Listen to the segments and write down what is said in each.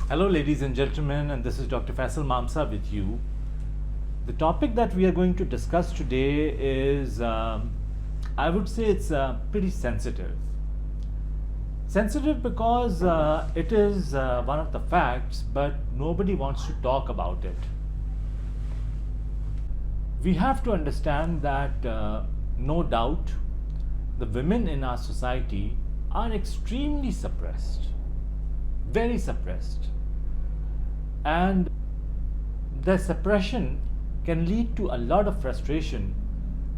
Hello, ladies and gentlemen, and this is Dr. Faisal Mamsa with you. The topic that we are going to discuss today is, I would say, it's pretty sensitive. Sensitive because it is one of the facts, but nobody wants to talk about it. We have to understand that, no doubt, the women in our society are extremely suppressed, very suppressed. And the suppression can lead to a lot of frustration,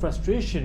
frustration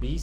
20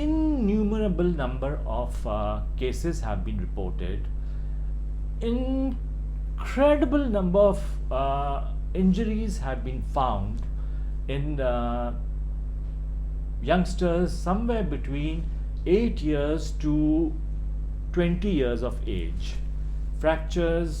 innumerable number of cases have been reported. Incredible number of injuries have been found in youngsters somewhere between 8 years to 20 years of age. Fractures,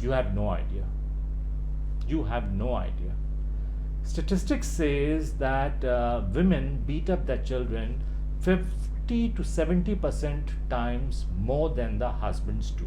You have no idea. You have no idea. Statistics says that women beat up their children 50 to 70% times more than the husbands do.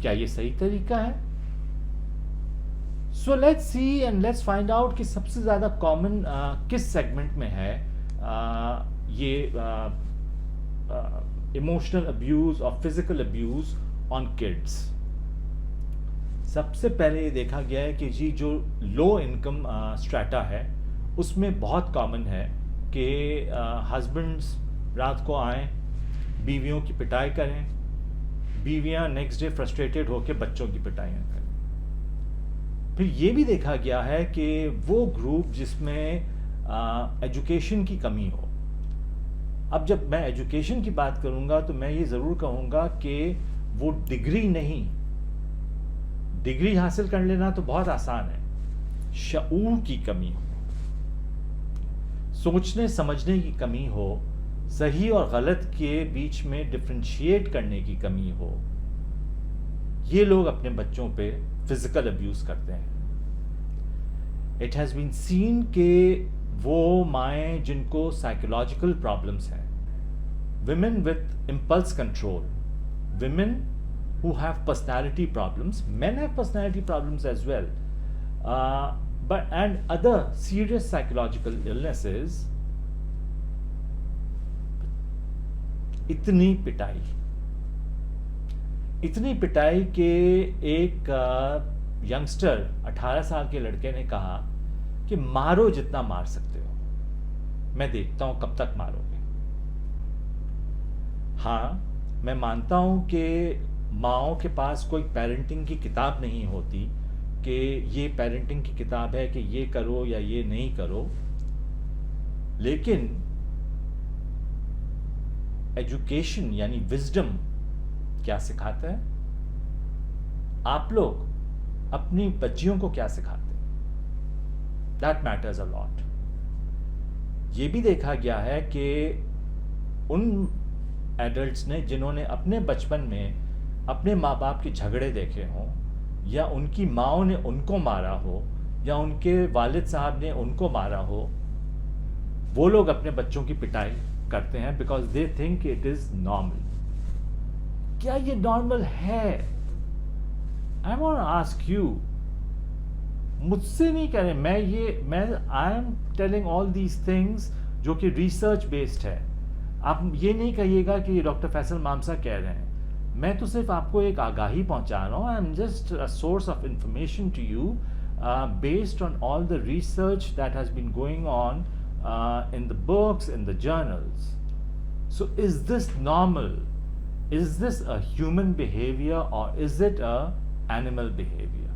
کیا یہ صحیح طریقہ ہے؟ So let's see and let's find out کہ سب سے زیادہ common کس segment میں ہے یہ ایموشنل ابیوز اور فزیکل ابیوز آن کڈس. سب سے پہلے یہ دیکھا گیا ہے کہ جی جو لو انکم اسٹریٹا ہے اس میں بہت کامن ہے کہ ہسبینڈس رات کو آئیں، بیویوں کی پٹائی کریں، بیویاں نیکسٹ ڈے فرسٹریٹڈ ہو کے بچوں کی پٹائیاں کریں. پھر یہ بھی دیکھا گیا ہے کہ وہ گروپ جس میں ایجوکیشن کی کمی ہو. اب جب میں ایجوکیشن کی بات کروں گا تو میں یہ ضرور کہوں گا کہ وہ ڈگری نہیں، ڈگری حاصل کر لینا تو بہت آسان ہے، شعور کی کمی ہو، سوچنے سمجھنے کی کمی ہو، صحیح اور غلط کے بیچ میں ڈفرینشیٹ کرنے کی کمی ہو، یہ لوگ اپنے بچوں پہ فزیکل ابیوز کرتے ہیں. اٹ ہیز بین سین کہ وہ مائیں جن کو سائیکولوجیکل پرابلمس ہیں، women with impulse control, women who have personality problems, men have personality problems as well, and other serious psychological illnesses. اتنی پٹائی کہ ایک ینگسٹر 18 سال کے لڑکے نے کہا کہ مارو جتنا مار سکتے ہو، میں دیکھتا ہوں کب تک مارو گے. ہاں میں مانتا ہوں کہ ماؤں کے پاس کوئی پیرنٹنگ کی کتاب نہیں ہوتی کہ یہ پیرنٹنگ کی کتاب ہے کہ یہ کرو یا یہ نہیں کرو، لیکن ایجوکیشن یعنی وزڈم کیا سکھاتا ہے؟ آپ لوگ اپنی بچیوں کو کیا سکھاتے ہیں؟ دیٹ میٹرز اے لاٹ. یہ بھی دیکھا گیا ہے کہ ان ایڈلٹس نے جنہوں نے اپنے بچپن میں اپنے ماں باپ کے جھگڑے دیکھے ہوں، یا ان کی ماؤں نے ان کو مارا ہو، یا ان کے والد صاحب نے ان کو مارا ہو، وہ لوگ اپنے بچوں کی پٹائی کرتے ہیں because they think it is normal. کیا یہ نارمل ہے؟ I want ask you. مجھ سے نہیں کہہ رہے، میں I am telling all these things جو کہ ریسرچ بیسڈ ہے. آپ یہ نہیں کہیے گا کہ یہ ڈاکٹر فیصل مامسا کہہ رہے ہیں، میں تو صرف آپ کو ایک آگاہی پہنچا رہا ہوں. I M just a source of information to you based on all the research that has been going on in the books, in the journals. So is this normal? Is this a human behavior or is it a animal behavior?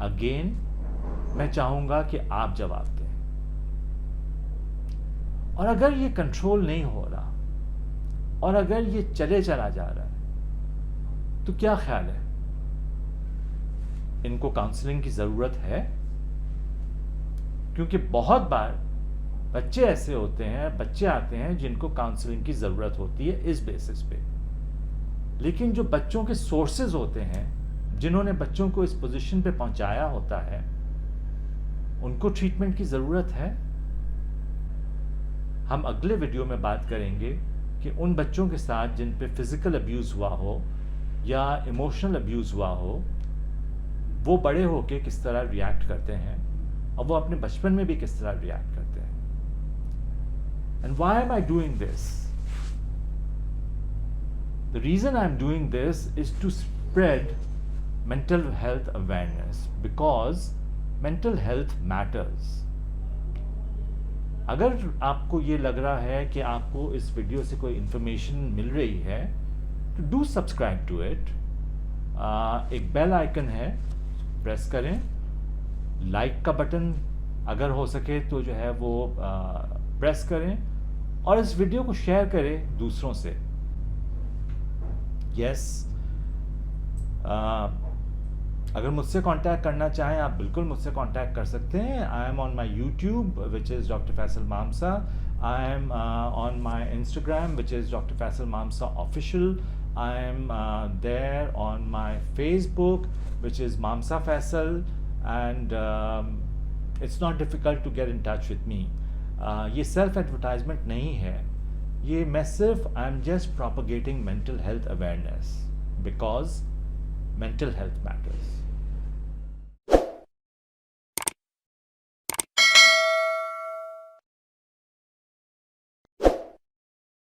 Again, میں چاہوں گا کہ آپ جواب دیں. اور اگر یہ control نہیں ہو رہا اور اگر یہ چلے چلا جا رہا ہے تو کیا خیال ہے؟ ان کو کاؤنسلنگ کی ضرورت ہے؟ کیونکہ بہت بار بچے ایسے ہوتے ہیں، بچے آتے ہیں جن کو کاؤنسلنگ کی ضرورت ہوتی ہے اس بیسس پہ، لیکن جو بچوں کے سورسز ہوتے ہیں، جنہوں نے بچوں کو اس پوزیشن پہ پہنچایا ہوتا ہے، ان کو ٹریٹمنٹ کی ضرورت ہے. ہم اگلے ویڈیو میں بات کریں گے کہ ان بچوں کے ساتھ جن پہ فزیکل ابیوز ہوا ہو یا ایموشنل ابیوز ہوا ہو، وہ بڑے ہو کے کس طرح ریئیکٹ کرتے ہیں اور وہ اپنے بچپن میں بھی کس طرح ریئیکٹ کرتے ہیں. And why am I doing this? The reason I'm doing this is to spread mental health awareness because mental health matters. اگر آپ کو یہ لگ رہا ہے کہ آپ کو اس ویڈیو سے کوئی انفارمیشن مل رہی ہے تو ڈو سبسکرائب ٹو اٹ. ایک بیل آئکن ہے، پریس کریں. لائک کا بٹن اگر ہو سکے تو جو ہے وہ پریس کریں اور اس ویڈیو کو شیئر کریں دوسروں سے. یس، اگر مجھ سے کانٹیکٹ کرنا چاہیں آپ بالکل مجھ سے کانٹیکٹ کر سکتے ہیں. I'm on my YouTube which is doctor Faisal Mamsa. I'm on my Instagram which is doctor Faisal Mamsa official. I'm there on my Facebook which is Mamsa Faisal. And it's not difficult to get in touch with me. یہ self advertisement نہیں ہے، یہ میں صرف I am just propagating mental health awareness because mental health matters.